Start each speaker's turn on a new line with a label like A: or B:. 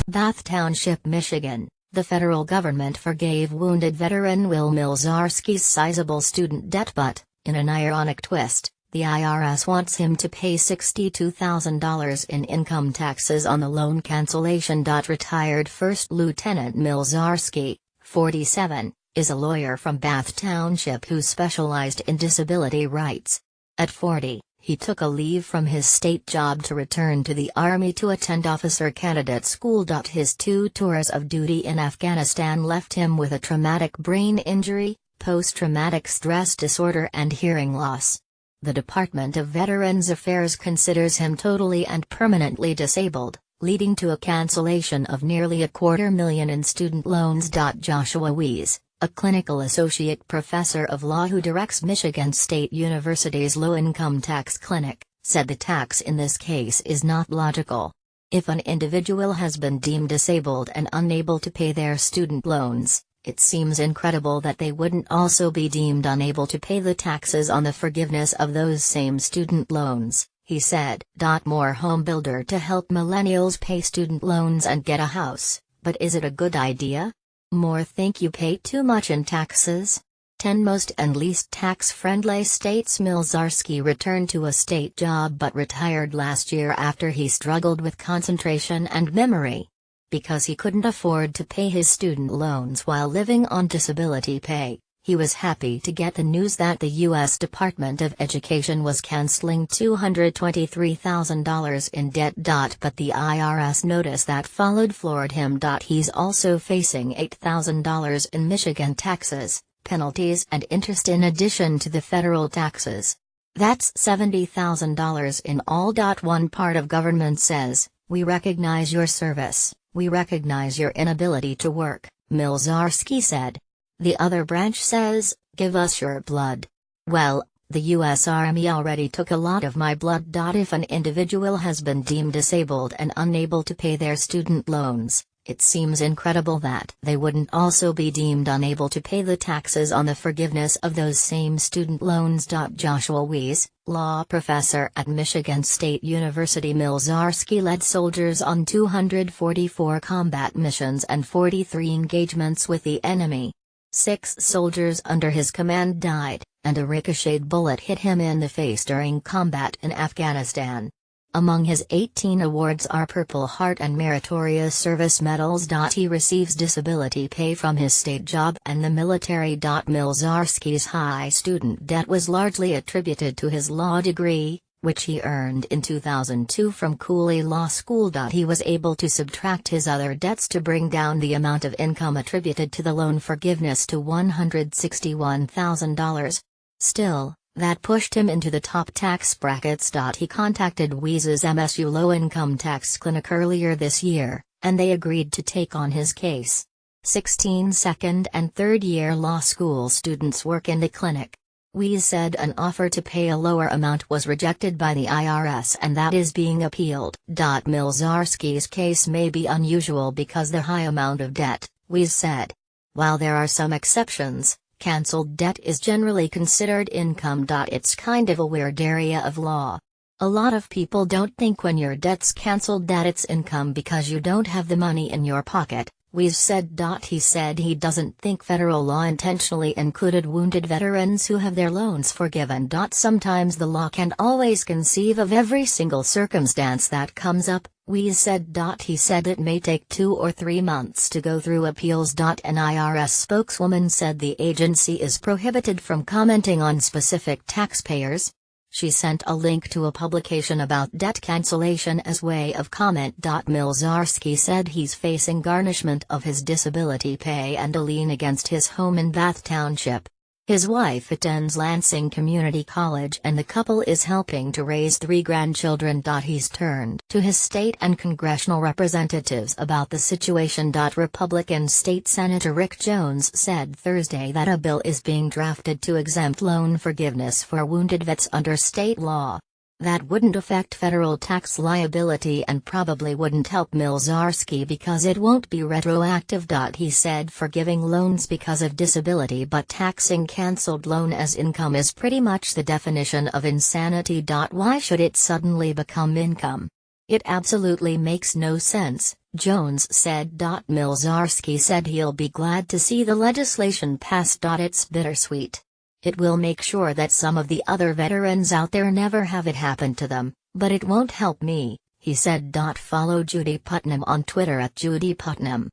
A: Bath Township, Michigan, the federal government forgave wounded veteran Will Milczarski's sizable student debt, but, in an ironic twist, the IRS wants him to pay $62,000 in income taxes on the loan cancellation. Retired First Lieutenant Milczarski, 47, is a lawyer from Bath Township who specialized in disability rights. At 40, he took a leave from his state job to return to the Army to attend officer candidate school. His 2 tours of duty in Afghanistan left him with a traumatic brain injury, post-traumatic stress disorder and hearing loss. The Department of Veterans Affairs considers him totally and permanently disabled, leading to a cancellation of nearly $250,000 in student loans. Joshua Weiss, a clinical associate professor of law who directs Michigan State University's low-income tax clinic, said the tax in this case is not logical. If an individual has been deemed disabled and unable to pay their student loans, it seems incredible that they wouldn't also be deemed unable to pay the taxes on the forgiveness of those same student loans, he said. More home builder to help millennials pay student loans and get a house, but is it a good idea? More think you pay too much in taxes? 10 most and least tax-friendly states. Milczarski returned to a state job but retired last year after he struggled with concentration and memory. Because he couldn't afford to pay his student loans while living on disability pay, he was happy to get the news that the U.S. Department of Education was canceling $223,000 in debt. But the IRS notice that followed floored him. He's also facing $8,000 in Michigan taxes, penalties and interest in addition to the federal taxes. That's $70,000 in all. One part of government says, "We recognize your service. We recognize your inability to work," Milczarski said. The other branch says, "Give us your blood." Well, the U.S. Army already took a lot of my blood. If an individual has been deemed disabled and unable to pay their student loans, it seems incredible that they wouldn't also be deemed unable to pay the taxes on the forgiveness of those same student loans. Joshua Weiss, law professor at Michigan State University. Milczarski led soldiers on 244 combat missions and 43 engagements with the enemy. 6 soldiers under his command died, and a ricocheted bullet hit him in the face during combat in Afghanistan. Among his 18 awards are Purple Heart and Meritorious Service Medals. He receives disability pay from his state job and the military. Milczarski's high student debt was largely attributed to his law degree, which he earned in 2002 from Cooley Law School. He was able to subtract his other debts to bring down the amount of income attributed to the loan forgiveness to $161,000. Still, that pushed him into the top tax brackets. He contacted Weiss's MSU low-income tax clinic earlier this year, and they agreed to take on his case. 16 second and third-year law school students work in the clinic. Weiss said an offer to pay a lower amount was rejected by the IRS and that is being appealed. Milczarski's case may be unusual because the high amount of debt, Weiss said. While there are some exceptions, cancelled debt is generally considered income. It's kind of a weird area of law. A lot of people don't think when your debt's cancelled that it's income because you don't have the money in your pocket, Weiss said. He said he doesn't think federal law intentionally included wounded veterans who have their loans forgiven. Sometimes the law can't always conceive of every single circumstance that comes up, Weiss said. He said it may take 2 or 3 months to go through appeals. An IRS spokeswoman said the agency is prohibited from commenting on specific taxpayers. She sent a link to a publication about debt cancellation as way of comment. Milczarski said he's facing garnishment of his disability pay and a lien against his home in Bath Township. His wife attends Lansing Community College and the couple is helping to raise 3 grandchildren. He's turned to his state and congressional representatives about the situation. Republican State Senator Rick Jones said Thursday that a bill is being drafted to exempt loan forgiveness for wounded vets under state law. That wouldn't affect federal tax liability and probably wouldn't help Milczarski because it won't be retroactive. He said forgiving loans because of disability but taxing cancelled loan as income is pretty much the definition of insanity. Why should it suddenly become income? It absolutely makes no sense, Jones said. Milzarski said he'll be glad to see the legislation pass. It's bittersweet. It will make sure that some of the other veterans out there never have it happen to them, but it won't help me, he said. Follow Judy Putnam on Twitter at Judy Putnam.